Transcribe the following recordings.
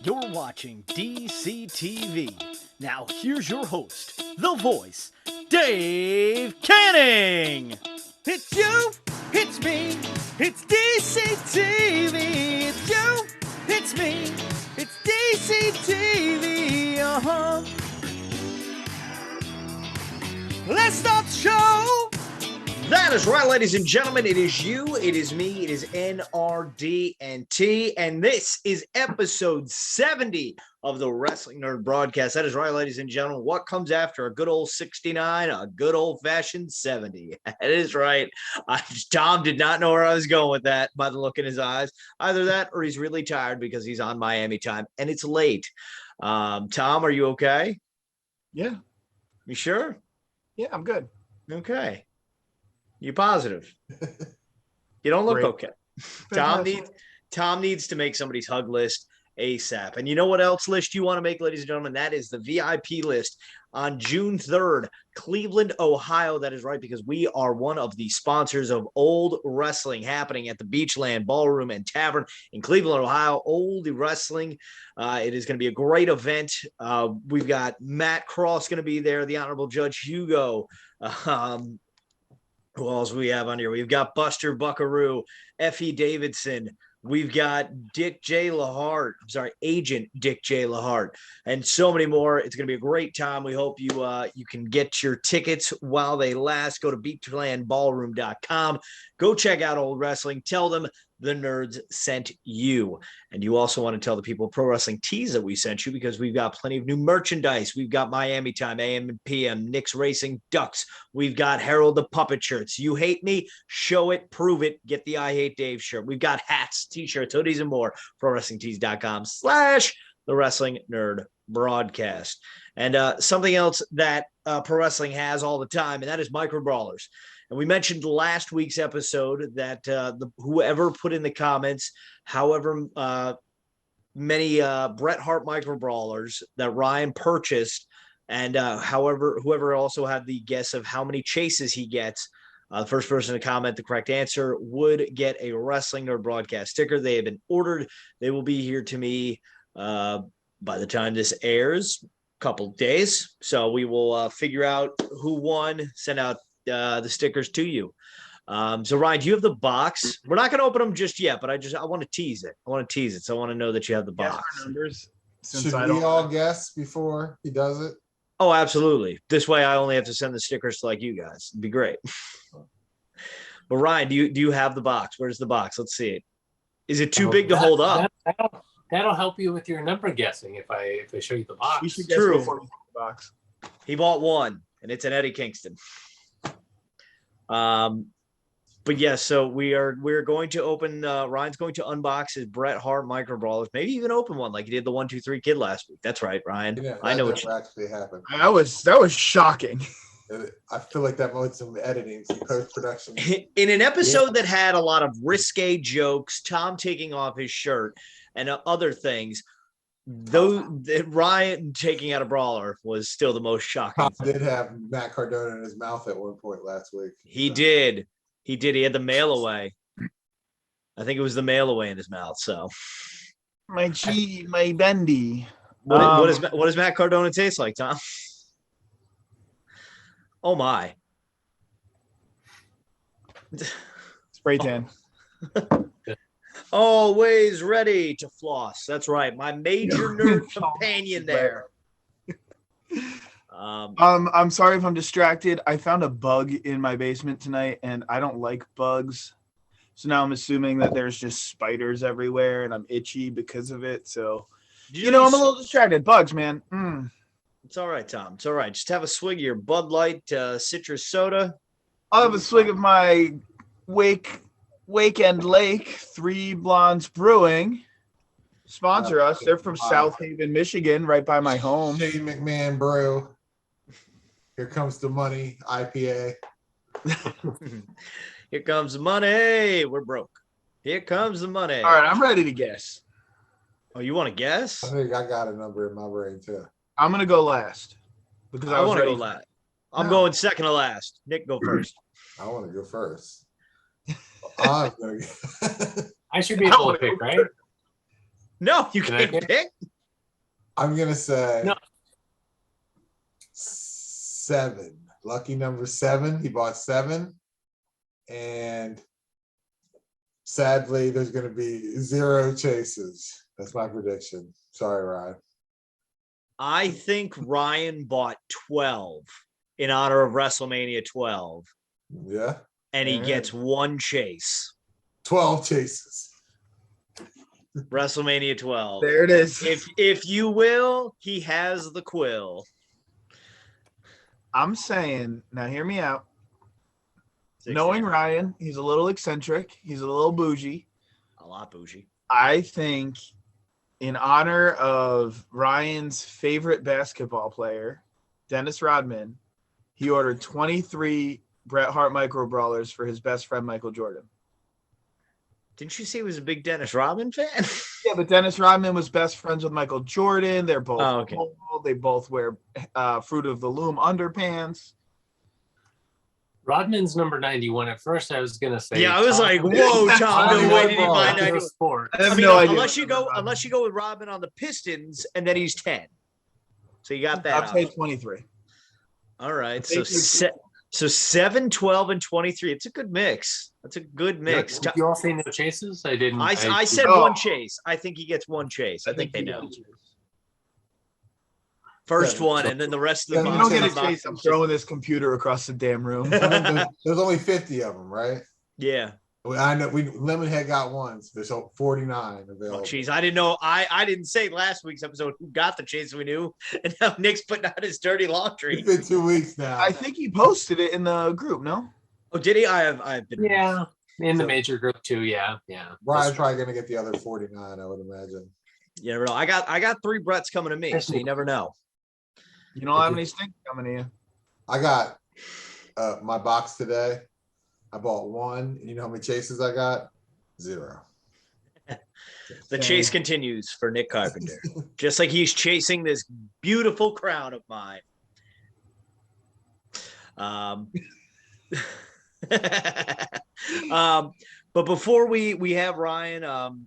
You're watching DaveCTV. Now here's your host, the voice, Dave Canning. It's you, it's me, it's DaveCTV. It's you, it's me, it's DaveCTV. Let's start the show. That is right, ladies and gentlemen. It is you, it is me, it is NRD and T, and this is episode 70 of the Wrestling Nerd broadcast. That is right, ladies and gentlemen. What comes after a good old 69, a good old-fashioned 70? That is right. Tom did not know where I was going with that by the look in his eyes. Either that or he's really tired because he's on Miami time, and it's late. Tom, are you okay? Yeah. You sure? Yeah, I'm good. Okay. You positive? You don't look Great. okay. Tom needs to make somebody's hug list ASAP. And you know what else list you want to make, ladies and gentlemen? That is the VIP list on June 3rd, Cleveland, Ohio. That is right, because we are one of the sponsors of Old Wrestling happening at the Beachland Ballroom and Tavern in Cleveland, Ohio. Old Wrestling. It is going to be a great event. We've got Matt Cross going to be there, the Honorable Judge Hugo. Who else we have on here? We've got Buster Buckaroo, Effie Davidson. We've got Dick J. Lahart. I'm sorry, Agent Dick J. Lahart, and so many more. It's going to be a great time. We hope you can get your tickets while they last. Go to beachlandballroom.com. Go check out Old Wrestling. Tell them the nerds sent you. And you also want to tell the people Pro Wrestling Tees that we sent you, because we've got plenty of new merchandise. We've got Miami Time, AM and PM, Knicks Racing Ducks. We've got Harold the Puppet shirts. You hate me? Show it, prove it. Get the I Hate Dave shirt. We've got hats, t-shirts, hoodies, and more. ProWrestlingTees.com/The Wrestling Nerd Broadcast. And something else that Pro Wrestling has all the time, and that is micro brawlers. And we mentioned last week's episode that whoever put in the comments, however many Bret Hart micro brawlers that Ryan purchased, and whoever also had the guess of how many chases he gets, the first person to comment the correct answer would get a Wrestling Nerd broadcast sticker. They have been ordered. They will be here to me by the time this airs, a couple days. So we will figure out who won, send out the stickers to you. So Ryan, do you have the box? We're not going to open them just yet, but I want to tease it. So I want to know that you have the box. Numbers. Should we all guess before he does it? Oh, absolutely. This way I only have to send the stickers to like you guys. It'd be great. But Ryan, do you have the box? Where's the box? Let's see it. Is it too big to hold up? That'll help you with your number guessing if I show you the box. We should guess True. before we get the box. He bought one, and it's an Eddie Kingston. But yes, so we're going to open. Ryan's going to unbox his Bret Hart micro brawlers. Maybe even open one like he did the 1, 2, 3 Kid last week. That's right, Ryan. Yeah, I know what actually happened. That was shocking. I feel like that was some editing, some post-production. In an episode that had a lot of risque jokes, Tom taking off his shirt, and other things, though Ryan taking out a brawler was still the most shocking. Tom did have Matt Cardona in his mouth at one point last week. He did. He had the mail away. I think it was the mail away in his mouth. So My bendy. what does Matt Cardona taste like, Tom? Oh my. Spray tan. Always ready to floss. That's right. My major nerd companion there. I'm sorry if I'm distracted. I found a bug in my basement tonight, and I don't like bugs. So now I'm assuming that there's just spiders everywhere, and I'm itchy because of it. So, I'm a little distracted. Bugs, man. It's all right, Tom. It's all right. Just have a swig of your Bud Light citrus soda. I'll have a swig of my Wake and Lake 3 Blondes Brewing. Sponsor us. They're from South Haven, Michigan, right by my home. Shane McMahon Brew. Here comes the money. IPA. Here comes the money. We're broke. Here comes the money. All right, I'm ready to guess. Oh, you want to guess? I think I got a number in my brain too. I'm gonna go last because I want to go last. I'm going second to last. Nick, go first. I want to go first. I should be able to pick, right? No, you can't pick. I'm gonna say No. 7. Lucky number 7. He bought 7, and sadly, there's gonna be 0 chases. That's my prediction. Sorry, Ryan. I think Ryan bought 12 in honor of WrestleMania 12, Yeah, and he Yeah. gets 1 chase. 12 chases. WrestleMania 12. There it is. If you will, he has the quill. I'm saying, now hear me out. 69. Knowing Ryan, he's a little eccentric. He's a little bougie. A lot bougie. I think in honor of Ryan's favorite basketball player, Dennis Rodman, he ordered 23 Bret Hart Micro Brawlers for his best friend, Michael Jordan. Didn't you say he was a big Dennis Rodman fan? Yeah, but Dennis Rodman was best friends with Michael Jordan. They're both okay. tall. They both wear Fruit of the Loom underpants. Rodman's number 91. At first, I was gonna say. Yeah, I was like, "Whoa, Tom! No way did he buy 91." Sport. I have I mean, no idea. unless you go with Rodman on the Pistons, and then he's 10. So you got that. I'd say 23. All right, so 7, 12, and 23. It's a good mix. That's a good mix. Did you all say no chases? I didn't. I said Oh. 1 chase. I think he gets 1 chase. I think they know. First 7. one, and then the rest of the Yeah, If box. you don't get a box chase, I'm is throwing this computer across the damn room. There's only 50 of them, right? Yeah. I know Lemonhead got 1, so there's 49 Oh, available. jeez, I didn't know. I didn't say last week's episode who got the chase. We knew, and now Nick's putting out his dirty laundry. It's been 2 weeks now. I think he posted it in the group, no? Oh, did he? I've been. Yeah, in the So- major group too. Yeah. Brian's probably gonna get the other 49, I would imagine. You never know. I got 3 Bretts coming to me, so you never know. You don't have any stinks coming to you. I got my box today. I bought 1. You know how many chases I got? 0. The chase continues for Nick Carpenter, just like he's chasing this beautiful crown of mine. But before we have Ryan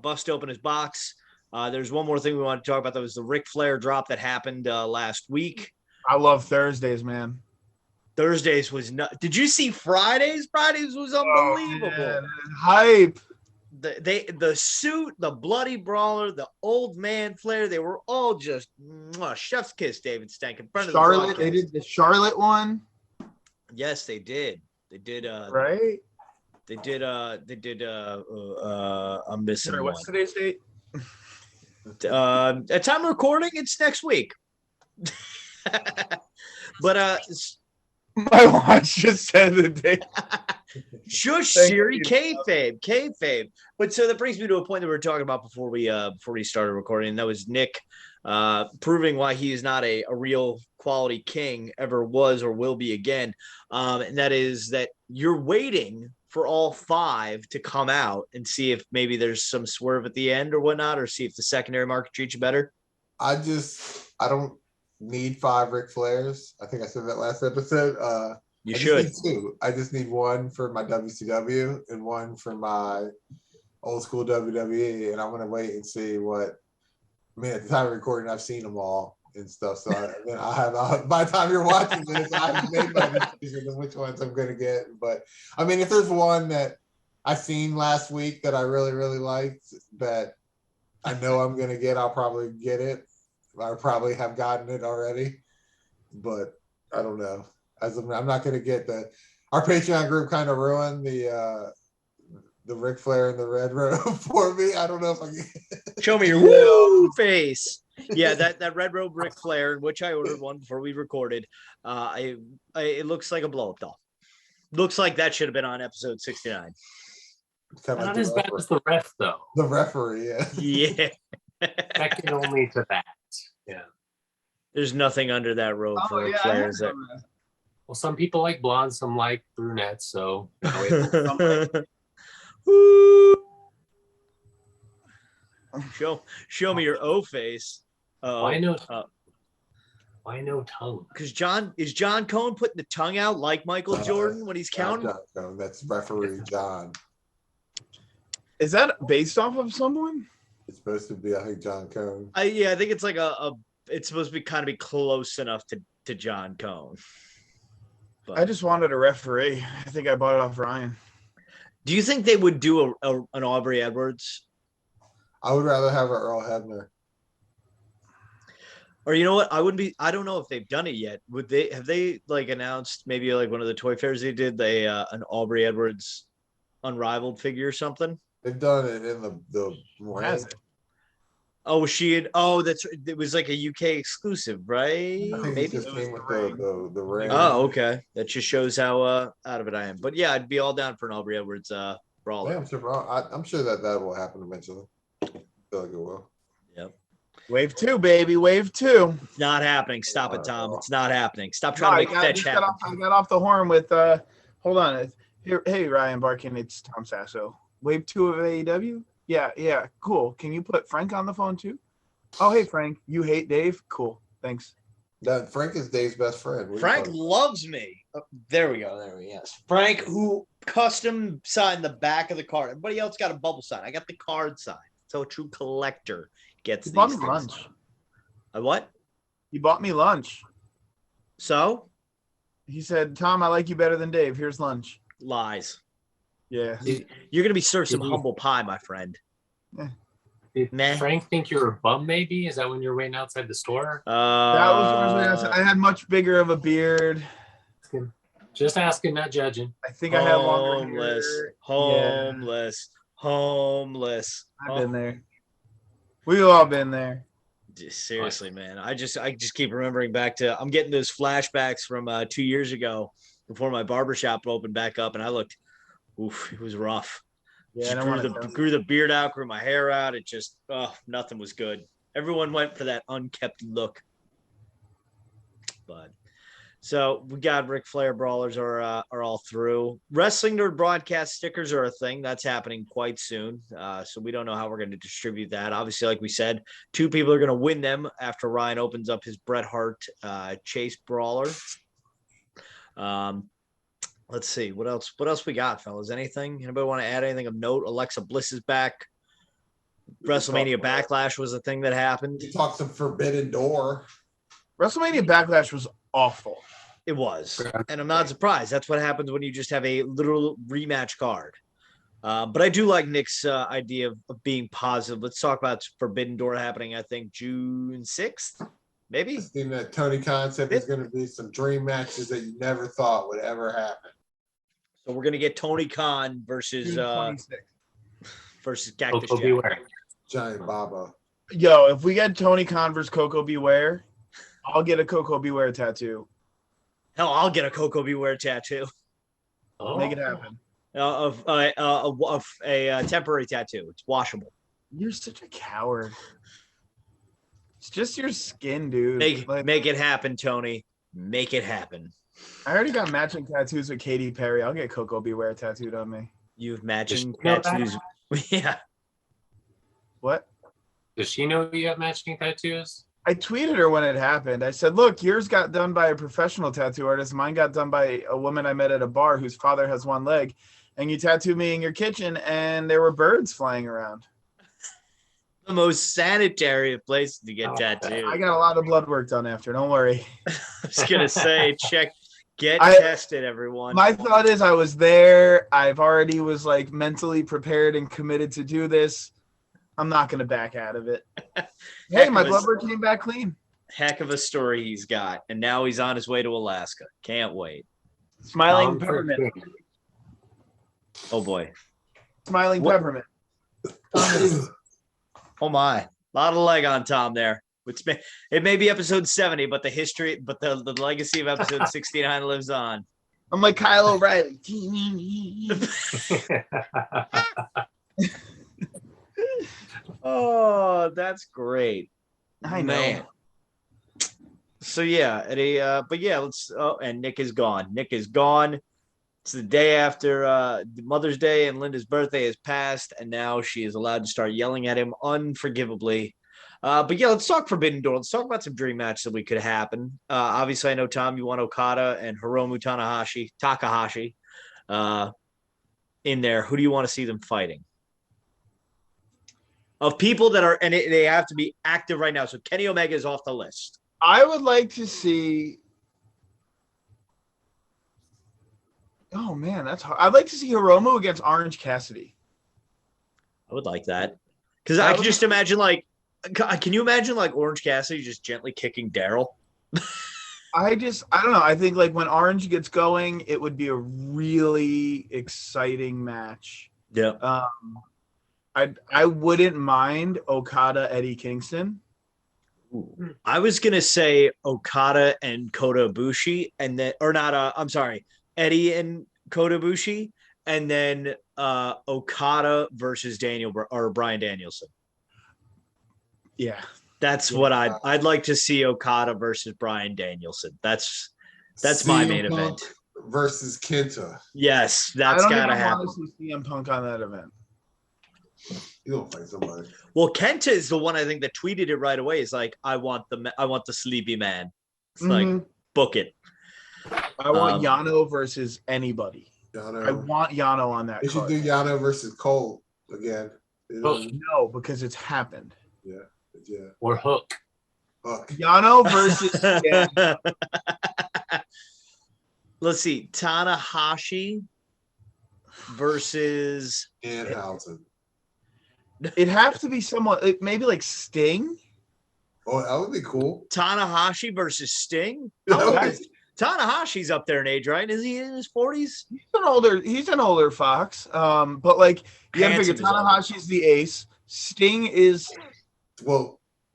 bust open his box, there's one more thing we want to talk about. That was the Ric Flair drop that happened last week. I love Thursdays, man. Thursdays was not. Did you see Fridays? Fridays was unbelievable. Oh, man. Hype. The suit, the bloody brawler, the old man Flair, they were all just chef's kiss. David Stank in front of Charlotte, the they did the Charlotte one. Yes, they did. They did. Right. They did. I'm missing Sorry, one. what's today's date? At time of recording, it's next week. But My watch just said the date. shush, Thank Siri, you. kayfabe. But so that brings me to a point that we were talking about before we started recording, and that was Nick proving why he is not a real quality king, ever was or will be again. And that is that you're waiting for all 5 to come out and see if maybe there's some swerve at the end or whatnot, or see if the secondary market treats you better. I don't need 5 Ric Flairs. I think I said that last episode. You I should. just need 2. I just need 1 for my WCW and 1 for my old school WWE. And I'm gonna wait and see what. I mean, at the time of recording, I've seen them all and stuff. So I have. By the time you're watching this, I have made my decision on which ones I'm gonna get. But I mean, if there's one that I seen last week that I really really liked that I know I'm gonna get, I'll probably get it. I probably have gotten it already, but I don't know. I'm not going to get our Patreon group kind of ruined the Ric Flair and the Red Robe for me. I don't know if I can. Show me your woo face. Yeah, that Red Robe Ric Flair, which I ordered one before we recorded. It looks like a blow-up doll. Looks like that should have been on episode 69. Not as bad as the ref, though. The referee, yeah. Yeah. Second only to that. Yeah. There's nothing under that robe for Ric I Flair. have Is there? some, Well, some people like blondes, some like brunettes. So Show me your O face. why no tongue? Because John Cohn putting the tongue out like Michael Jordan when he's counting? That's referee John. Is that based off of someone? It's supposed to be, I think, John Cone. I think it's like it's supposed to be kind of be close enough to John Cone. But I just wanted a referee. I think I bought it off Ryan. do you think they would do an Aubrey Edwards? I would rather have an Earl Hebner. Or you know what? I don't know if they've done it yet. Have they like announced maybe like one of the toy fairs they did, an Aubrey Edwards unrivaled figure or something? They've done it in the Has ring. it? Oh, it was like a UK exclusive, right? I think Maybe. it just came with ring. the ring. Oh, okay. That just shows how out of it I am. But yeah, I'd be all down for an Aubrey Edwards brawler. Yeah, I'm sure that will happen eventually. I feel like it will. Yep. Wave 2, baby. Wave 2. It's not happening. Stop it, Tom. It's not happening. Stop trying to make fetch happen. I got off the horn with hold on. Here, hey Ryan Barkin, it's Tom Sasso. Wave 2 of AEW? Yeah, cool. Can you put Frank on the phone too? Oh, hey Frank, you hate Dave? Cool. Thanks. That Frank is Dave's best friend. What are you Frank talking loves me. Oh, there we go. Yes. Frank, who custom signed the back of the card. Everybody else got a bubble sign. I got the card sign. So a true collector gets He these bought me things. lunch. A what? He bought me lunch. So? He said, Tom, I like you better than Dave. Here's lunch. Lies. Yeah. You're going to be served some humble pie, my friend. Did Meh. Frank think you were a bum, maybe? Is that when you were waiting outside the store? That was I had much bigger of a beard. Just asking, not judging. I think I had longer hair. Homeless. I've been there. We've all been there. Seriously, man. I just keep remembering back to, I'm getting those flashbacks from 2 years ago before my barbershop opened back up, and I looked, it was rough. Yeah, Just grew the beard out, grew my hair out. It just, nothing was good. Everyone went for that unkept look. But so we got Ric Flair brawlers are all through. Wrestling N.R.D. broadcast stickers are a thing that's happening quite soon. So we don't know how we're going to distribute that. Obviously, like we said, 2 people are going to win them after Ryan opens up his Bret Hart Chase brawler. Let's see what else we got, fellas. Anything? Anybody want to add anything of note? Alexa Bliss is back. WrestleMania Backlash was a thing that happened. You talked some Forbidden Door. WrestleMania Backlash was awful. It was, and I'm not surprised. That's what happens when you just have a literal rematch card. But I do like Nick's idea of being positive. Let's talk about Forbidden Door happening, I think, June 6th, maybe? I think that Tony Khan said there's going to be some dream matches that you never thought would ever happen. So we're going to get Tony Khan versus Cactus Coco Jack. Beware. Giant Baba. Yo, if we get Tony Khan versus Coco Beware, I'll get a Coco Beware tattoo. Hell, I'll get a Coco Beware tattoo. Oh. Make it happen. Of a temporary tattoo. It's washable. You're such a coward. It's just your skin, dude. Make it happen, Tony. Make it happen. I already got matching tattoos with Katy Perry. I'll get Coco Beware tattooed on me. You have matching Does she know tattoos. Yeah. What? Does she know you have matching tattoos? I tweeted her when it happened. I said, look, yours got done by a professional tattoo artist. Mine got done by a woman I met at a bar whose father has one leg. And you tattooed me in your kitchen, and there were birds flying around. The most sanitary of places to get tattooed. I got a lot of blood work done after. Don't worry. I was going to say, get tested, everyone. My thought is I was there. I've already was like mentally prepared and committed to do this. I'm not going to back out of it. Hey, my blood work came back clean. Heck of a story he's got. And now he's on his way to Alaska. Can't wait. Smiling peppermint. Oh, boy. Smiling peppermint. Oh, my. A lot of leg on Tom there. It may be episode 70, but the legacy of episode 69 lives on. I'm like Kyle O'Reilly. Oh, that's great. I know. Man. So yeah, but yeah, and Nick is gone. Nick is gone. It's the day after Mother's Day, and Linda's birthday has passed, and now she is allowed to start yelling at him unforgivably. But yeah, let's talk Forbidden Door. Let's talk about some dream matches that we could happen. Obviously, I know, Tom, you want Okada and Hiromu Takahashi in there. Who do you want to see them fighting? of people that are, and they have to be active right now. So Kenny Omega is off the list. I would like to see. Oh man, that's hard. I'd like to see Hiromu against Orange Cassidy. I would like that because I can just imagine like, can you imagine like Orange Cassidy just gently kicking Daryl? I don't know. I think like when Orange gets going, it would be a really exciting match. Yeah. I wouldn't mind Okada Eddie Kingston. I was gonna say Okada and Kota Ibushi, and then or not. I'm sorry, Eddie and Kota Ibushi, and then Okada versus Bryan Danielson. Yeah, That's what I'd like to see. Okada versus Bryan Danielson. That's my main event versus Kenta. Yes, that's gotta happen. I don't want to see CM Punk on that event. You don't fight somebody. Well, Kenta is the one I think that tweeted it right away. Is like, I want the sleepy man. It's like, book it. I want Yano versus anybody. Yano. I want Yano on that. They should do Yano versus Cole again. No, because it's happened. Yeah. Or Hook. Yano versus. Let's see, Tanahashi versus Danhausen. It'd have to be someone, maybe like Sting. Oh, that would be cool. Tanahashi versus Sting. Tanahashi's up there in age, right? Is he in his 40s? He's an older Fox. But like you gotta figure Tanahashi's the ace. Sting is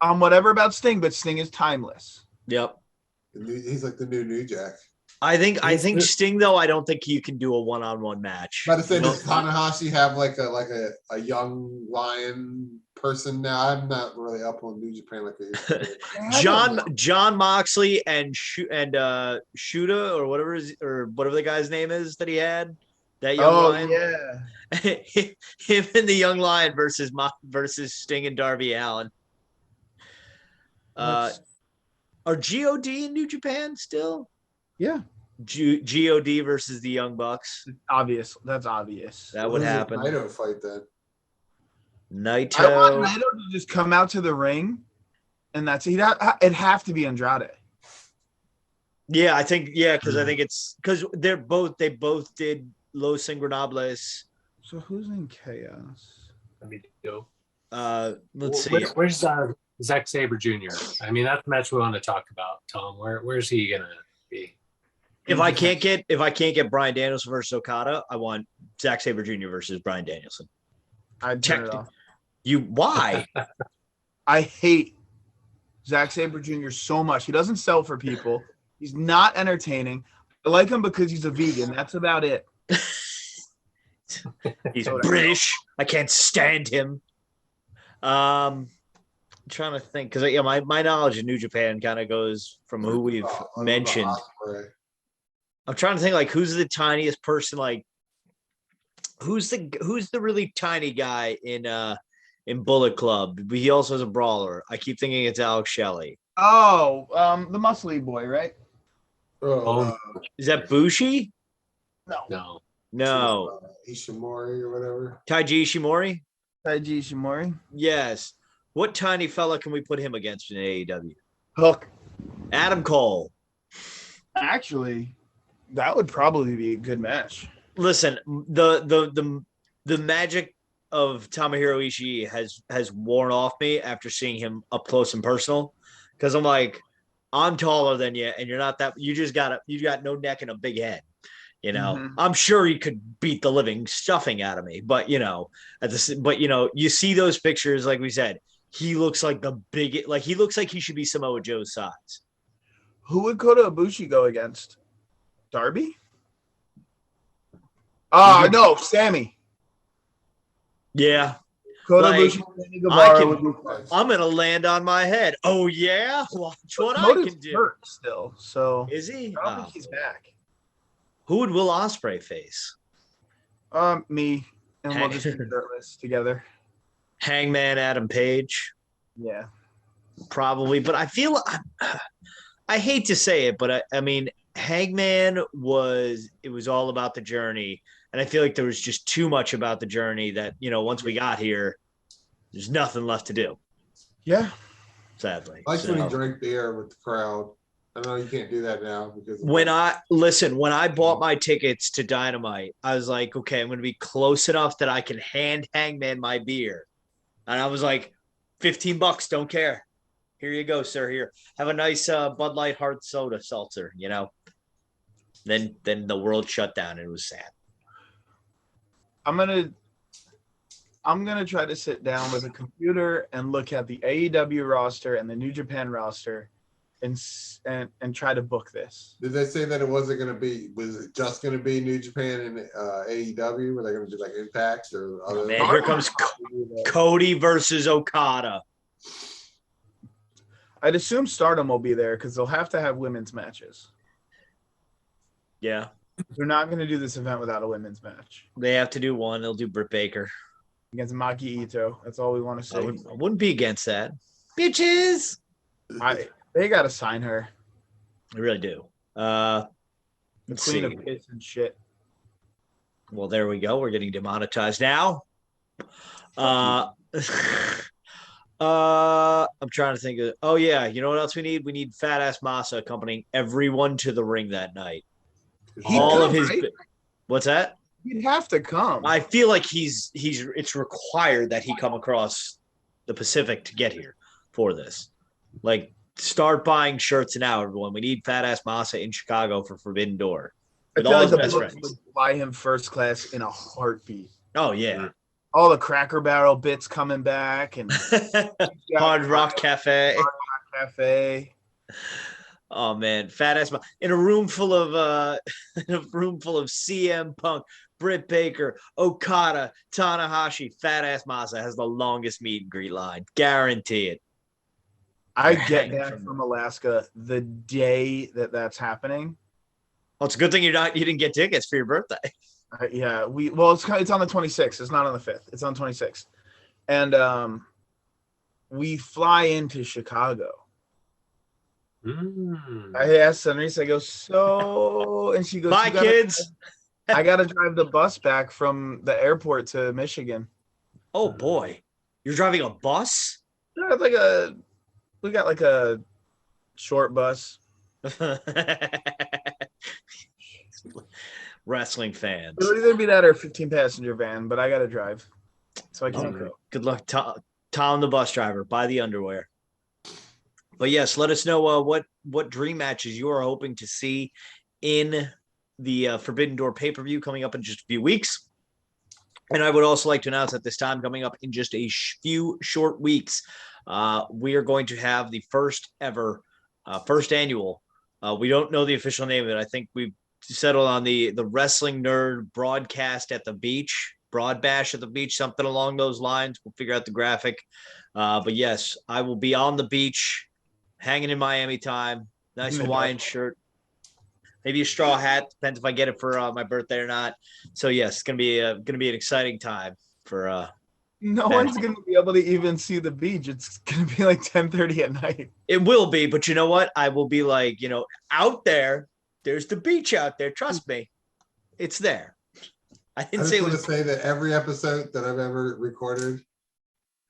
whatever about Sting, but Sting is timeless. Yep. He's like the New Jack. I think Sting though. I don't think you can do a one-on-one match. But does Tanahashi have like a young lion person now? I'm not really up on New Japan like John Moxley and Shuda or whatever the guy's name is that he had, that young lion. Yeah. Him and the young lion versus Sting and Darby Allin. Are God in New Japan still? Yeah. God versus the Young Bucks. Obvious. That's obvious. That would happen. Naito fight then. Naito. I want Naito to just come out to the ring, and that's it. It'd have to be Andrade. Yeah, I think because I think it's because they both did Los Ingobernables. So who's in Chaos? Let me go. Let's see. Where's Zack Sabre Jr.? I mean, that's the match we want to talk about, Tom. Where's he gonna be? If I can't get Bryan Danielson versus Okada, I want Zack Sabre Jr. versus Bryan Danielson. I'd turn it off. Why? I hate Zack Sabre Jr. so much. He doesn't sell for people. He's not entertaining. I like him because he's a vegan. That's about it. He's British. I can't stand him. I'm trying to think because my knowledge of New Japan kind of goes from who we've mentioned. I'm trying to think like who's the tiniest person, like who's the really tiny guy in Bullet Club. But he also is a brawler. I keep thinking it's Alex Shelley. Oh, the muscly boy, right? Is that Bushi? No. Ishimori or whatever. Taiji Ishimori. Yes. What tiny fella can we put him against in AEW? Hook. Adam Cole. Actually, that would probably be a good match. Listen, the magic of Tomohiro Ishii has worn off me after seeing him up close and personal. Because I'm like, I'm taller than you, and you're not that. You got no neck and a big head. You know, I'm sure he could beat the living stuffing out of me, but you see those pictures, like we said, he looks like he looks like he should be Samoa Joe's size. Who would Kota Ibushi go against? Darby? No, Sammy. Yeah. Kota Ibushi, Sammy Guevara. I'm gonna land on my head. Oh yeah, watch what I can do. Hurt still, so is he? I don't think he's back. Who would Will Ospreay face? Me, and we'll just be shirtless together. Hangman Adam Page. Yeah, probably. But I feel I hate to say it, but I mean, Hangman was all about the journey, and I feel like there was just too much about the journey that once we got here, There's nothing left to do, Yeah. sadly. I like when So- he drank beer with the crowd. I know you can't do that now because when I bought my tickets to Dynamite, I was like, okay, I'm going to be close enough that I can hand Hangman my beer. And I was like, $15, don't care. Here you go, sir. Here, have a nice Bud Light hard soda seltzer, you know. Then the world shut down and it was sad. I'm gonna try to sit down with a computer and look at the AEW roster and the New Japan roster, and try to book this. Did they say that it wasn't going to be? Was it just going to be New Japan and AEW? Were they going to do like Impact or other? Man, here comes Cody versus Okada. I'd assume Stardom will be there because they'll have to have women's matches. Yeah, They're not going to do this event without a women's match they have to do one. They'll do Britt Baker. against Maki Ito. That's all we want to I say. wouldn't be against that. Bitches. They got to sign her. I really do. The Let's queen see. of piss and shit. Well, there we go. We're getting demonetized now. I'm trying to think of. Oh yeah, you know what else we need? We need Fat Ass Masa accompanying everyone to the ring that night. He'd All come, of his. right? What's that? He'd have to come. I feel like he's. It's required that he come across the Pacific to get here for this. Like, start buying shirts now, everyone. We need Fat Ass Masa in Chicago for Forbidden Door I with feel all like his the best Bucks friends. would fly him first class in a heartbeat. Oh yeah. All the Cracker Barrel bits coming back and Hard Rock Cafe. Cafe. Oh man, Fat Ass in a room full of CM Punk, Britt Baker, Okada, Tanahashi. Fat Ass Masa has the longest meet and greet line. Guarantee it. I They're get hanging back from from Alaska the day that's happening. Well, it's a good thing you didn't get tickets for your birthday. Yeah, it's on the 26th. It's not on the 5th. It's on 26th, and we fly into Chicago. I asked Sunrise, I go, so, and she goes, Bye, kids. I gotta drive the bus back from the airport to Michigan. Oh boy, you're driving a bus? We got like a short bus. Wrestling fans. It would either be that or a 15-passenger van, but I gotta drive, so I can't go. Good luck, Tom, the bus driver. Buy the underwear. But yes, let us know what dream matches you are hoping to see in the Forbidden Door pay-per-view coming up in just a few weeks. And I would also like to announce at this time, coming up in just a few short weeks, we are going to have the first annual. We don't know the official name of it. I think we've settled on the Wrestling Nerd broadcast at the beach, broad bash at the beach, something along those lines. We'll figure out the graphic. But yes, I will be on the beach, hanging in Miami time. Nice Hawaiian shirt, maybe a straw hat. Depends if I get it for my birthday or not. So yes, it's gonna be an exciting time for. No one's gonna be able to even see the beach. It's gonna be like 10:30 at night. It will be, but you know what? I will be like, out there. There's the beach out there. Trust me, it's there. I didn't say it was. Say that every episode that I've ever recorded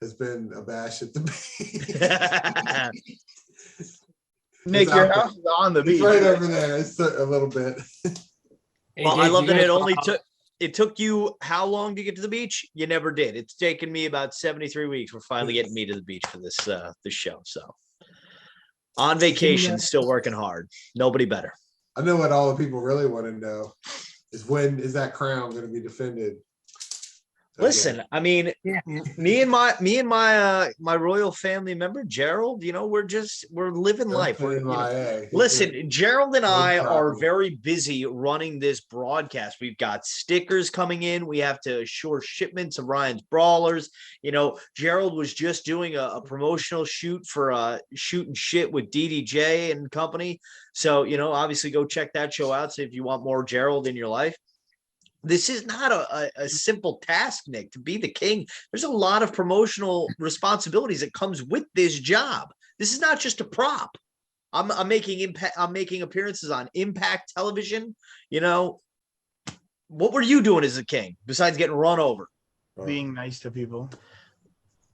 has been a bash at the beach. Nick, your house is on the beach. It's right over there. It's a little bit. Well, I love that it took you how long to get to the beach? You never did. It's taken me about 73 weeks. We're finally getting me to the beach for this show. So on vacation, still working hard. Nobody better. I know what all the people really want to know is when is that crown going to be defended? Listen, I mean, me and my royal family member Gerald, we're living life. Listen, Gerald and I are very busy running this broadcast. We've got stickers coming in. We have to assure shipments of Ryan's Brawlers. Gerald was just doing a promotional shoot for Shooting Shit with DDJ and company. So, obviously go check that show out. So if you want more Gerald in your life. This is not a simple task, Nick, to be the king. There's a lot of promotional responsibilities that comes with this job. This is not just a prop. I'm making appearances on Impact Television. What were you doing as a king besides getting run over? Being nice to people.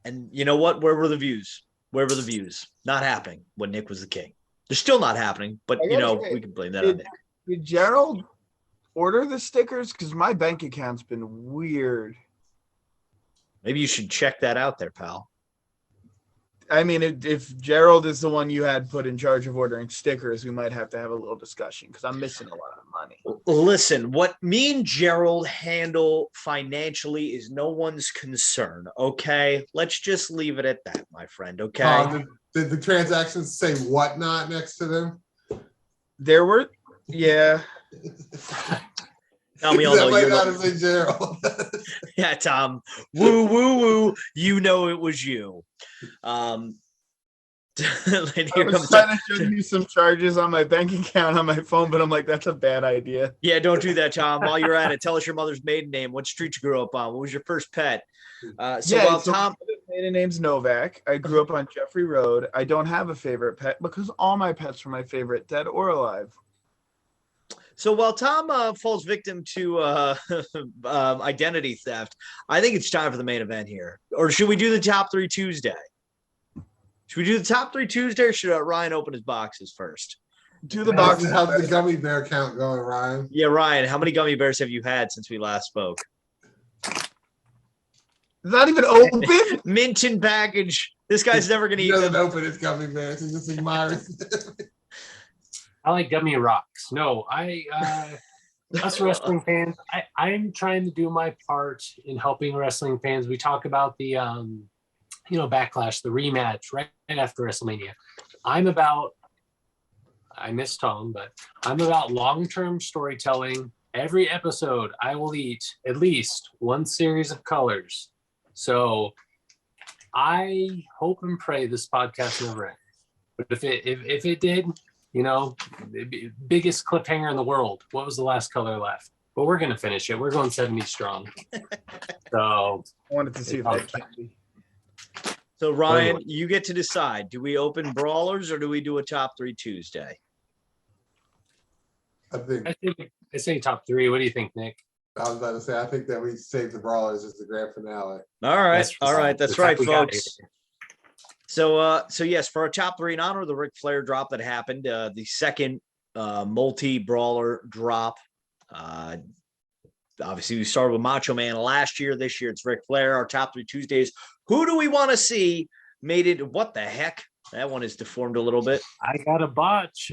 And you know what? Where were the views? Where were the views? Not happening when Nick was the king. They're still not happening, but we can blame that on Nick. Did Gerald order the stickers? Because my bank account's been weird. Maybe you should check that out there, pal. I mean, if Gerald is the one you had put in charge of ordering stickers, we might have to have a little discussion because I'm missing a lot of money. Listen, what me and Gerald handle financially is no one's concern, okay? Let's just leave it at that, my friend, okay? Did the transactions say whatnot next to them? There were, yeah. Now we all know you're not have been Gerald. Yeah, Tom. Woo, woo, woo. You know it was you. I was trying to show you some charges on my bank account on my phone, but I'm like, that's a bad idea. Yeah, don't do that, Tom. While you're at it, tell us your mother's maiden name. What street you grew up on? What was your first pet? Tom, my maiden name's Novak. I grew up on Jeffrey Road. I don't have a favorite pet because all my pets were my favorite, dead or alive. So while Tom falls victim to identity theft, I think it's time for the main event here. Or should we do the top 3 Tuesday? Should we do the top 3 Tuesday, or should Ryan open his boxes first? Do the boxes. How's the gummy bear count going, Ryan? Yeah, Ryan, how many gummy bears have you had since we last spoke? Not even open? Mint and package. This guy's never going to eat them. He doesn't open his gummy bears. He just admires. I like gummy rocks. No, us wrestling fans, I'm trying to do my part in helping wrestling fans. We talk about the, Backlash, the rematch right after WrestleMania. I miss Tom, but I'm about long-term storytelling. Every episode, I will eat at least one series of colors. So I hope and pray this podcast never ends. But if it did, biggest cliffhanger in the world. What was the last color left? But we're going to finish it. We're going 70 strong. So I wanted to see that candy. So Ryan, you get to decide. Do we open Brawlers or do we do a top 3 Tuesday? I say top 3. What do you think, Nick? I was about to say, I think that we saved the Brawlers as the grand finale. All right. That's right, folks. So yes, for our top 3 in honor of the Ric Flair drop that happened, the second multi-brawler drop. Obviously, we started with Macho Man last year. This year, it's Ric Flair. Our top 3 Tuesdays. Who do we want to see? Made it. What the heck? That one is deformed a little bit. I got a botch.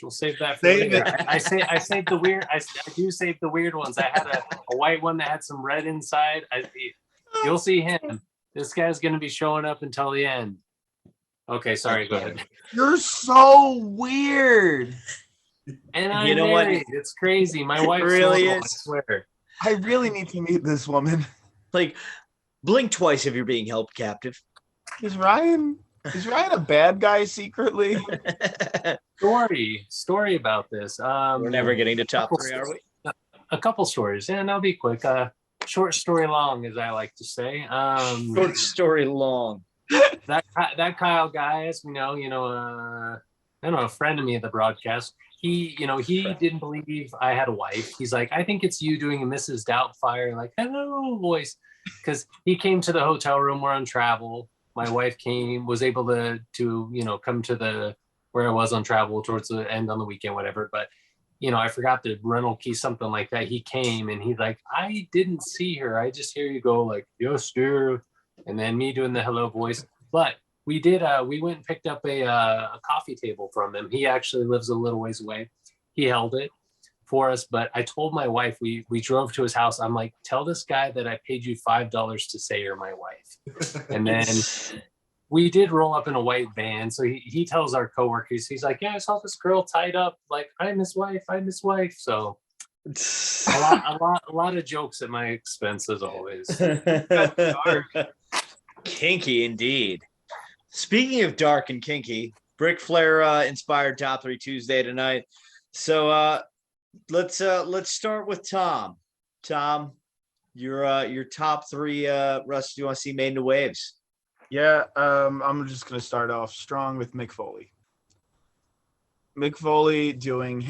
We'll save that for later. I saved the weird. I do save the weird ones. I had a white one that had some red inside. You'll see him. This guy's going to be showing up until the end. Okay, sorry. Go ahead. You're so weird. And I'm married. It's crazy. My wife really is. I swear. I really need to meet this woman. Like, blink twice if you're being held captive. Is Ryan a bad guy secretly? Story about this. We're never getting to top 3, are we? A couple stories, and I'll be quick. Short story long, as I like to say. Short story long. That Kyle guy, as we know, a friend of me at the broadcast. He didn't believe I had a wife. He's like, I think it's you doing a Mrs. Doubtfire, like, hello voice, because he came to the hotel room. We're on travel. My wife was able to come to where I was on travel towards the end on the weekend, whatever. But I forgot the rental key, something like that. He came and he's like, I didn't see her. I just hear you go like, yes, dear. And then me doing the hello voice. But we went and picked up a coffee table from him. He actually lives a little ways away. He held it for us. But I told my wife, we drove to his house. I'm like, tell this guy that I paid you $5 to say you're my wife. And then we did roll up in a white van. So he tells our coworkers, he's like, yeah, I saw this girl tied up. Like, I'm his wife. So a lot of jokes at my expense as always. Kinky indeed. Speaking of dark and kinky, Ric Flair inspired top 3 Tuesday tonight. So let's start with Tom. Tom, your top 3 wrestlers you want to see made into waves. Yeah, I'm just gonna start off strong with Mick Foley. Mick Foley doing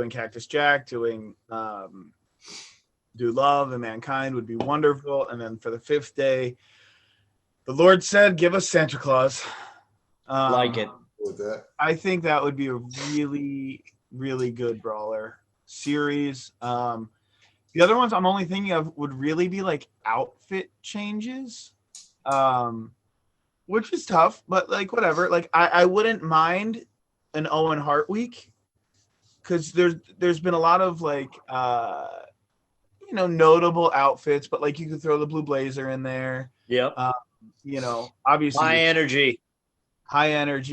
Cactus Jack, doing Do Love and Mankind would be wonderful. And then for the 5th day, The Lord said, "Give us Santa Claus." Like it. With that. I think that would be a really, really good brawler series. The other ones I'm only thinking of would really be like outfit changes, which is tough, but like whatever. Like I wouldn't mind an Owen Hart week because there's been a lot of like notable outfits, but like you could throw the blue blazer in there. Yep. Obviously High energy.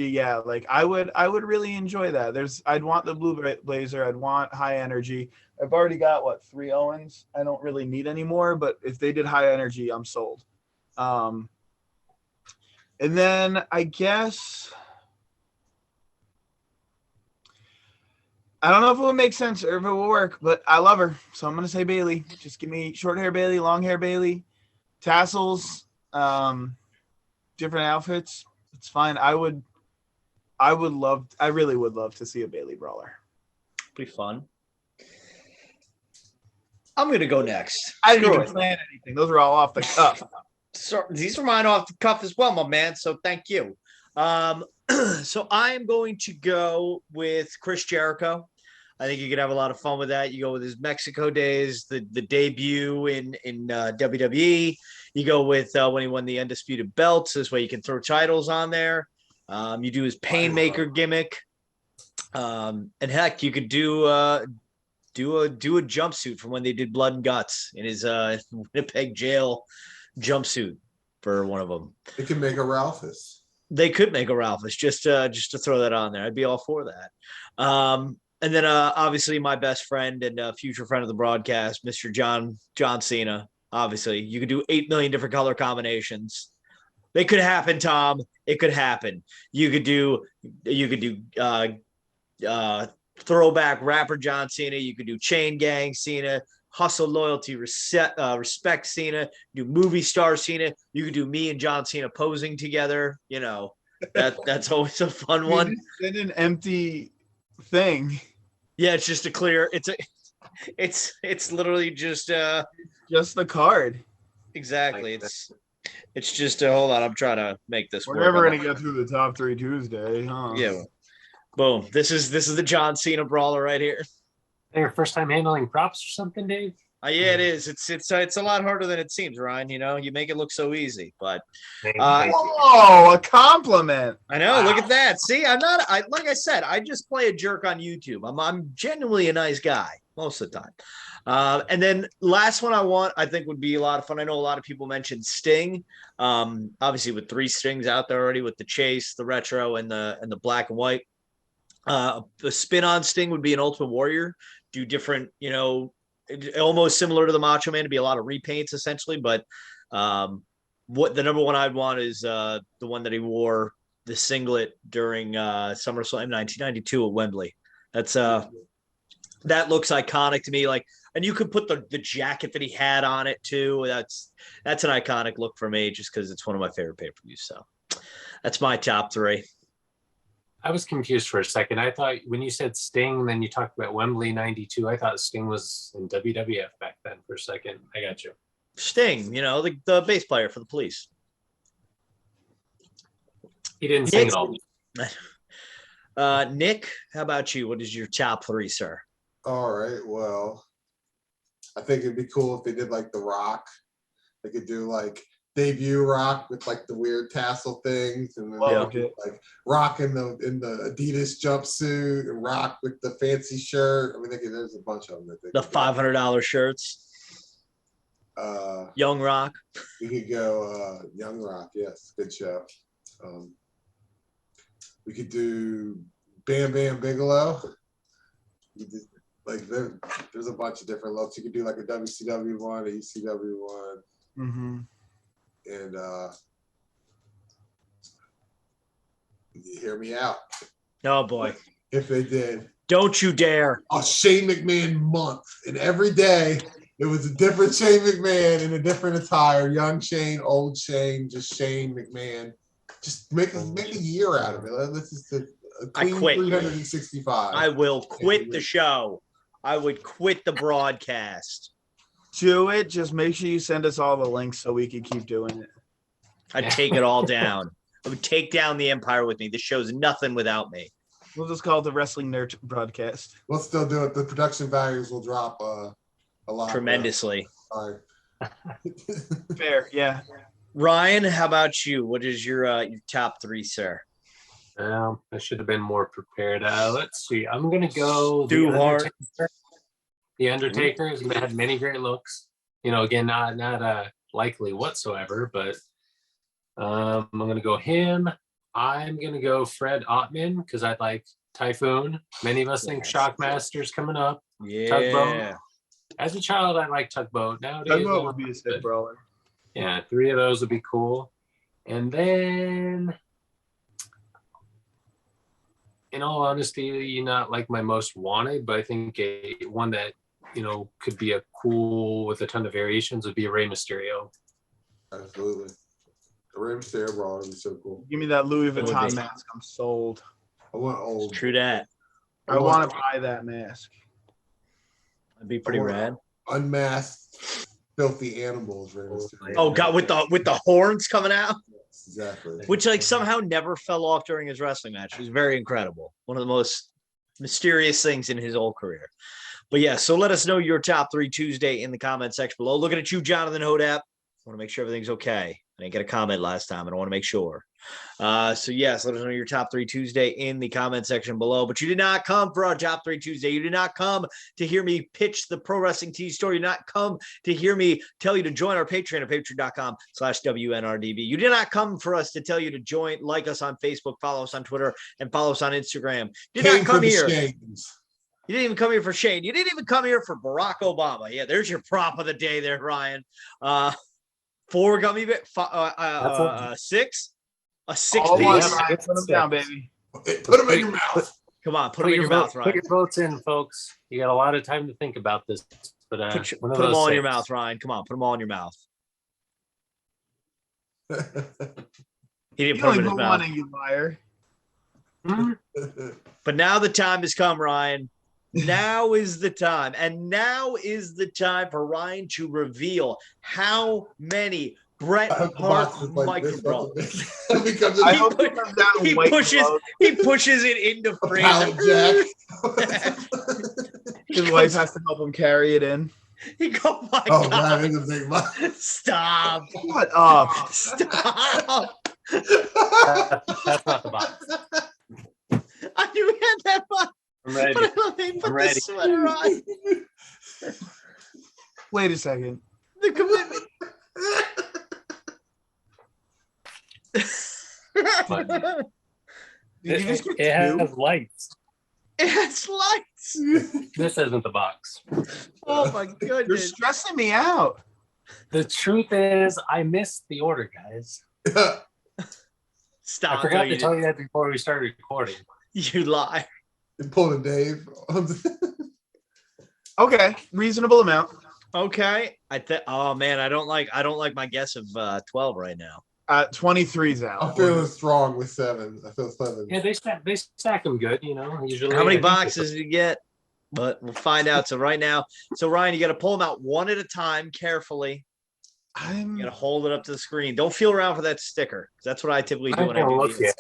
yeah, like I would really enjoy that. I'd want the blue blazer, I'd want high energy. I've already got 3 Owens. I don't really need any more, but if they did high energy, I'm sold. And then I guess I don't know if it would make sense or if it will work, but I love her, so I'm gonna say Bailey. Just give me short hair Bailey, long hair Bailey, tassels, different outfits. It's fine. I really would love to see a Bailey brawler. Pretty fun. I'm gonna go next. I didn't even plan anything. Those are all off the cuff. So these are mine off the cuff as well, my man. So thank you. So I am going to go with Chris Jericho. I think you could have a lot of fun with that. You go with his Mexico days, the debut in WWE. You go with when he won the undisputed belts. This way you can throw titles on there. You do his Painmaker gimmick, and heck, you could do a jumpsuit from when they did Blood and Guts in his Winnipeg jail jumpsuit for one of them. They could make a Ralphus. They could make a Ralphus just to throw that on there. I'd be all for that. And then obviously my best friend and future friend of the broadcast, Mr. John Cena. Obviously, you could do 8 million different color combinations. They could happen, Tom. It could happen. You could do throwback rapper John Cena. You could do chain gang Cena, hustle, loyalty, respect Cena. Do movie star Cena. You could do me and John Cena posing together. That's always a fun one. It's an empty thing. Yeah, it's just a clear. It's literally just the card. Exactly. It's just a hold on. I'm trying to make this work. We're never gonna get through the top 3 Tuesday, huh? Yeah. Boom. This is the John Cena brawler right here. Your first time handling props or something, Dave? Yeah, it is. It's a lot harder than it seems, Ryan. You make it look so easy, but a compliment. I know. Wow. Look at that. See, like I said, I just play a jerk on YouTube. I'm genuinely a nice guy most of the time. And then last one I think would be a lot of fun. I know a lot of people mentioned Sting. Obviously with 3 Stings out there already with the Chase, the Retro, and the black and white. The spin on Sting would be an Ultimate Warrior. Do different, almost similar to the Macho Man, to be a lot of repaints essentially. But what the number one I'd want is the one that he wore, the singlet during SummerSlam 1992 at Wembley. That looks iconic to me. And you could put the jacket that he had on it too. That's an iconic look for me, just because it's one of my favorite pay-per-views. So that's my top 3. I was confused for a second. I thought when you said Sting, then you talked about Wembley 92. I thought Sting was in WWF back then for a second. I got you. Sting, the bass player for the Police. He didn't sing it all. Nick, how about you? What is your top 3, sir? All right. Well, I think it'd be cool if they did The Rock. They could do debut Rock with the weird tassel things, and then Rock in the Adidas jumpsuit, and Rock with the fancy shirt. I mean, there's a bunch of them. The $500 shirts. Young Rock. We could go Young Rock. Yes, good show. We could do Bam Bam Bigelow. There's a bunch of different looks. You could do a WCW one, a ECW one. Mm-hmm. And you hear me out. Oh boy. If they did. Don't you dare. A Shane McMahon month. And every day it was a different Shane McMahon in a different attire. Young Shane, old Shane, just Shane McMahon. Just make a year out of it. This is a clean I quit. 365. I will quit the show. I would quit the broadcast. Do it. Just make sure you send us all the links so we can keep doing it. I'd take it all down. I would take down the Empire with me. This show's nothing without me. We'll just call it the Wrestling N.R.D broadcast. We'll still do it. The production values will drop a lot. Tremendously. All right. Fair, yeah. Ryan, how about you? What is your top three, sir? I should have been more prepared. Let's see. I'm gonna go Stu Hart. Undertaker. The Undertaker has had many great looks. Again, not likely whatsoever, but I'm gonna go him. I'm gonna go Fred Ottman because I like Typhoon. Many of us think Shockmaster's coming up. Yeah. Tugboat. As a child, I like Tugboat. Nowadays, Tugboat would be a sick brawler. yeah, 3 of those would be cool. And then, in all honesty, not like my most wanted, but I think one that could be a cool with a ton of variations would be a Rey Mysterio. Absolutely. The Rey Mysterio brawler would be so cool. Give me that Louis would Vuitton be. mask. I'm sold. I want old. True that. I want to buy that mask. That'd be pretty rad. Unmasked, filthy animals, Rey Mysterio. Oh God, with the horns coming out, Yes, exactly. which somehow never fell off during his wrestling match. It was very incredible. One of the most mysterious things in his whole career. But yeah, so let us know your top 3 Tuesday in the comment section below. Looking at you, Jonathan Hodap. I want to make sure everything's okay. I didn't get a comment last time, and I want to make sure. So yes, let us know your top 3 Tuesday in the comment section below. But you did not come for our top 3 Tuesday. You did not come to hear me pitch the Pro Wrestling Tees store. You did not come to hear me tell you to join our Patreon at patreon.com/WNRDB. You did not come for us to tell you to like us on Facebook, follow us on Twitter, and follow us on Instagram. You did not come here. You didn't even come here for Shane. You didn't even come here for Barack Obama. Yeah, there's your prop of the day there, Ryan. 4 gummy bears, 6? A 6 Oh, piece. Ryan, put them down, baby. Put them in your mouth. Come on, put them in your mouth, Ryan. Put your votes in, folks. You got a lot of time to think about this. But Put them all in your mouth, Ryan. Come on, put them all in your mouth. He didn't You put them only in his put mouth. one in, you liar. But now the time has come, Ryan. Now is the time. And now is the time for Ryan to reveal how many Bret Hart micro brawlers. I hope it comes down He white pushes gloves. it into Pallet freezer. jack. His wife has to help him carry it in. Oh my Oh, God. man, it's a big mouth. Stop. Shut up. Stop. That's not the box. I knew he had that box. I'm ready. But I don't think put I'm the ready. sweater on. Wait a second. The commitment. Did you just get It two? has lights. It's lights. This isn't the box. Oh my You're goodness. stressing me out. The truth is, I missed the order, guys. Stop. I forgot No, to tell you that before we started recording. You lie. You pulling Dave. Okay, reasonable amount. Okay. Oh man, I don't like my guess of 12 right now. 23's I'm out. feeling strong with 7. I feel 7. Yeah, they stack them good, Usually. How many I think boxes did you get? But we'll find out. So right now, Ryan, you got to pull them out one at a time carefully. You got to hold it up to the screen. Don't feel around for that sticker. That's what I typically do when I do these.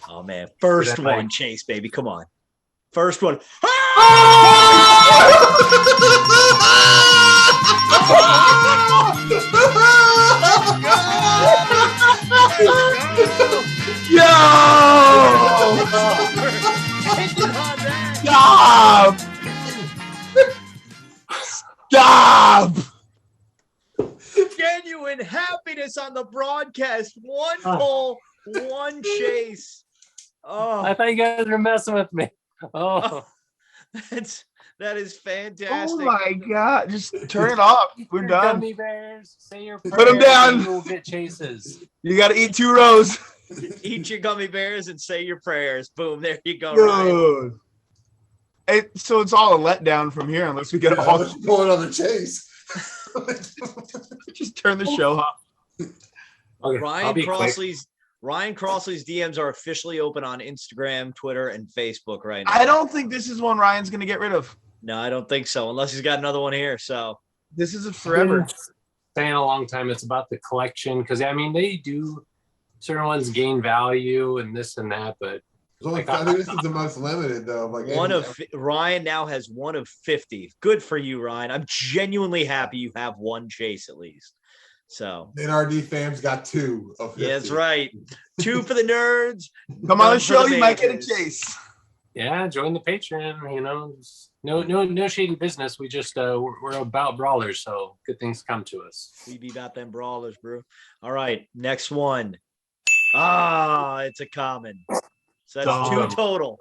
Oh man, first one, Chase, baby. Come on. First one. Yo! Stop! Stop! Genuine happiness on the broadcast. One pull, one chase. Oh, I thought you guys were messing with me. Oh, that is fantastic. Oh my God! Just turn it off. We're done. Gummy bears, say your Put 'em prayers down. and You'll get chases. You got to eat 2 rows. Eat your gummy bears and say your prayers. Boom, there you go. Ryan. Good. So it's all a letdown from here unless we get Yeah, all. let's pull it on the chase. Just turn the show off. Okay, I'll Ryan be quick. Crossley's DMs are officially open on Instagram, Twitter, and Facebook right now. I don't think this is one Ryan's going to get rid of. No, I don't think so, unless he's got another one here. So This is it forever. saying a long time. It's about the collection because I mean they do certain ones gain value and this and that, but I think this is the most limited though. Like Ryan now has 1 of 50. Good for you, Ryan. I'm genuinely happy you have one chase at least. So NRD fans got 2 of 50. Yeah, that's right. 2 for the nerds. Come on the show, you might get a chase. Yeah, join the Patreon. You know, no shady business. We just we're about brawlers, so good things come to us. We be about them brawlers, bro. All right, next one. It's a common. So that's 2 total.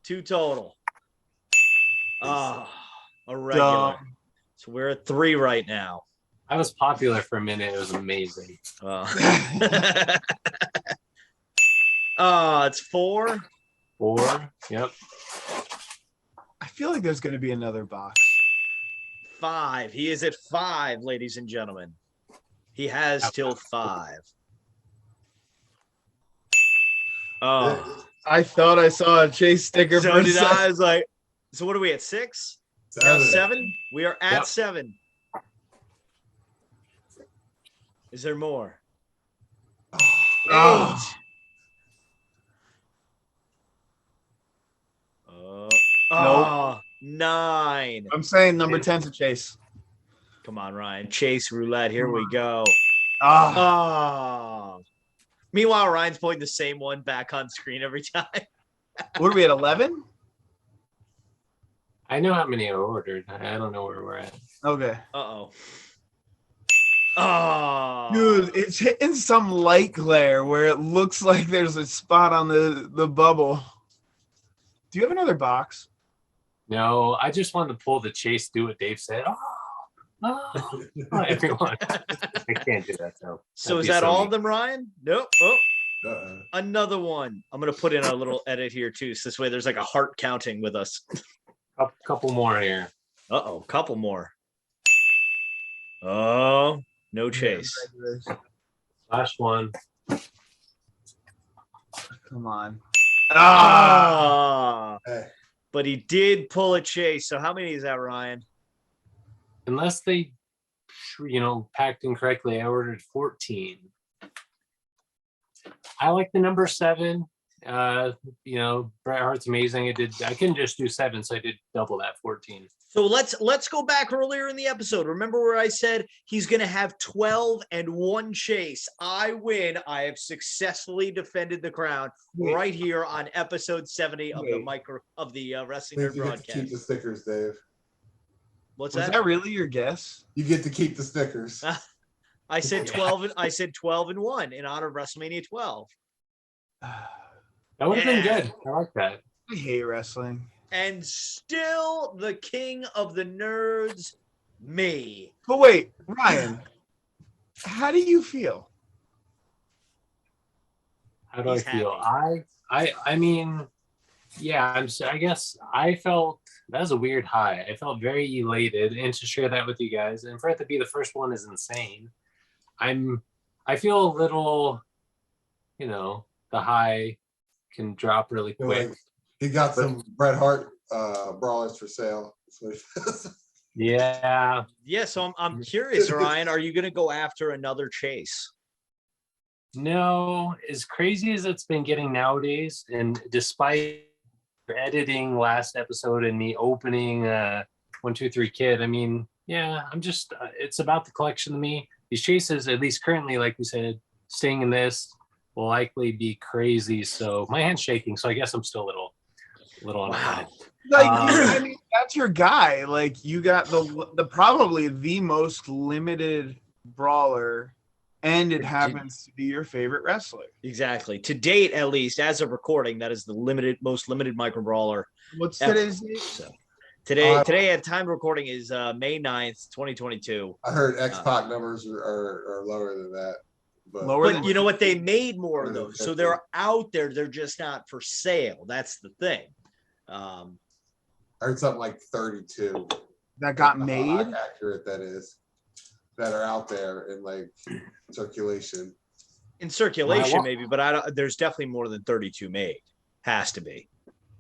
2 total. A regular. So we're at 3 right now. I was popular for a minute. It was amazing. It's 4. 4. Yep. I feel like there's going to be another box. 5. He is at 5, ladies and gentlemen. He has till 5. Oh, I thought I saw a chase sticker. So did I. I was like, so what are we at? 6? 7? We are at 7. Is there more? 8. Nope. 9. I'm saying number 10's a chase. Come on, Ryan. Chase roulette. Here we go. Meanwhile, Ryan's pulling the same one back on screen every time. What are we at, 11? I know how many I ordered. I don't know where we're at. Okay. Oh, dude, it's hitting some light glare where it looks like there's a spot on the bubble. Do you have another box? No, I just wanted to pull the chase, do what Dave said. Everyone. I can't do that though. So is that all of them, Ryan? Nope. Another one. I'm gonna put in a little edit here too, so this way there's like a heart counting with us. Couple more here. Couple more. Oh, no chase. Last one. Come on. But he did pull a chase. So how many is that, Ryan? Unless they, packed incorrectly, I ordered 14. I like the number 7. Bret Hart's amazing. I couldn't just do 7, so I did double that, 14. So let's go back earlier in the episode. Remember where I said he's going to have 12 and 1 chase. I win. I have successfully defended the crown right here on episode 70 of the Wrestling N.R.D. broadcast. Keep the stickers, Dave. Was that really your guess? You get to keep the stickers. I said 12. I said 12 and 1 in honor of WrestleMania 12. That would have been good. I like that. I hate wrestling. And still the king of the nerds, me. But wait, Ryan, how do you feel? How do I feel? I mean, yeah, I guess I felt that was a weird high. I felt very elated, and to share that with you guys, and for it to be the first one is insane. I feel a little, the high can drop really quick. He got some Bret Hart brawlers for sale. Yeah. Yeah, so I'm curious, Ryan, are you going to go after another chase? No, as crazy as it's been getting nowadays, and despite editing last episode and me opening 1-2-3 Kid, I mean, yeah, I'm just it's about the collection to me. These chases, at least currently, like we said, staying in this will likely be crazy. So my hand's shaking. So I guess I'm still a little on wow. I mean, that's your guy. Like, you got the probably the most limited brawler, and it happens to be your favorite wrestler. Exactly. To date, at least, as of recording, that is the most limited micro brawler. What's today's date? So, today at time of recording is May 9th, 2022. I heard X-Pac numbers are lower than that. But you know what? They made more of those. So they're out there. They're just not for sale. That's the thing. I heard something like 32. That got made? How accurate that is. That are out there in like circulation. In circulation, maybe, but there's definitely more than 32 made. Has to be.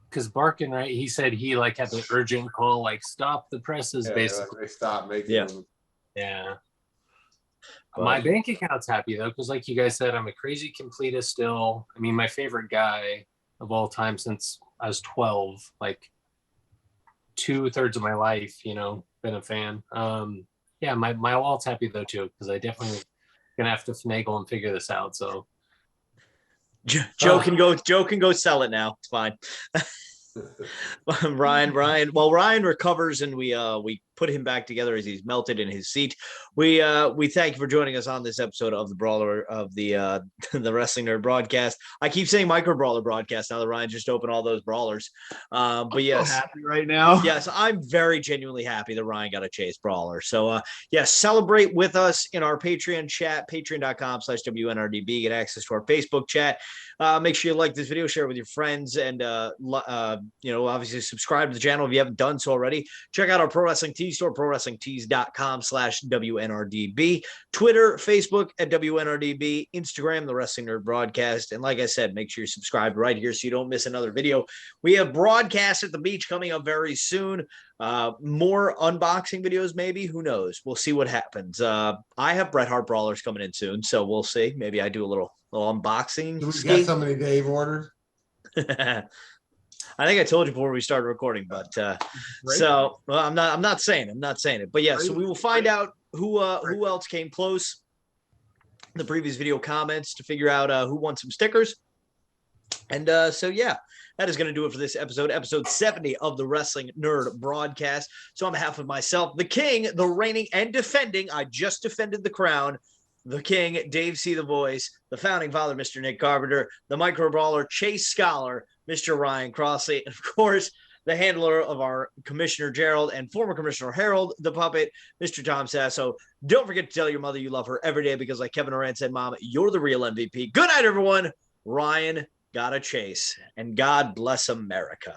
Because Barkin, right? He said he had the urgent call, stop the presses, basically. They stopped making them. Yeah. My bank account's happy though, because like you guys said, I'm a crazy completist still. I mean, my favorite guy of all time since I was 12, like 2/3 of my life, been a fan. Yeah, my wallet's happy though too, because I definitely gonna have to finagle and figure this out. So Joe can go sell it now. It's fine. Ryan. Well, Ryan recovers, and we put him back together as he's melted in his seat. We thank you for joining us on this episode of the Brawler of the the Wrestling Nerd broadcast. I keep saying Micro Brawler broadcast now that Ryan just opened all those brawlers. But yes, so happy right now. Yes, I'm very genuinely happy that Ryan got a Chase Brawler. So yes, celebrate with us in our Patreon chat, patreon.com/WNRDB. Get access to our Facebook chat. Make sure you like this video, share it with your friends, and obviously subscribe to the channel if you haven't done so already. Check out our Pro Wrestling Tees store, prowrestlingtees.com/WNRDB, Twitter, Facebook at WNRDB, Instagram, the Wrestling Nerd Broadcast. And like I said, make sure you're subscribed right here so you don't miss another video. We have broadcasts at the beach coming up very soon. More unboxing videos, maybe. Who knows? We'll see what happens. I have Bret Hart Brawlers coming in soon, so we'll see. Maybe I do a little unboxing. Do we got somebody Dave ordered? I think I told you before we started recording, but so well, I'm not saying it, but yeah. So we will find out who else came close in the previous video comments to figure out who won some stickers. And so yeah, that is going to do it for this episode 70 of the Wrestling Nerd broadcast. So on behalf of myself, the King, the reigning and defending, I just defended the crown, the King, DaveCTheVoice, the founding father, Mr. Nick Carpenter, the Micro Brawler, Chase Scholar, Mr. Ryan Crossley, and of course, the handler of our Commissioner Gerald and former Commissioner Harold, the puppet, Mr. Tom Sasso. Don't forget to tell your mother you love her every day because like Kevin Durant said, Mom, you're the real MVP. Good night, everyone. Ryan got a Chase, and God bless America.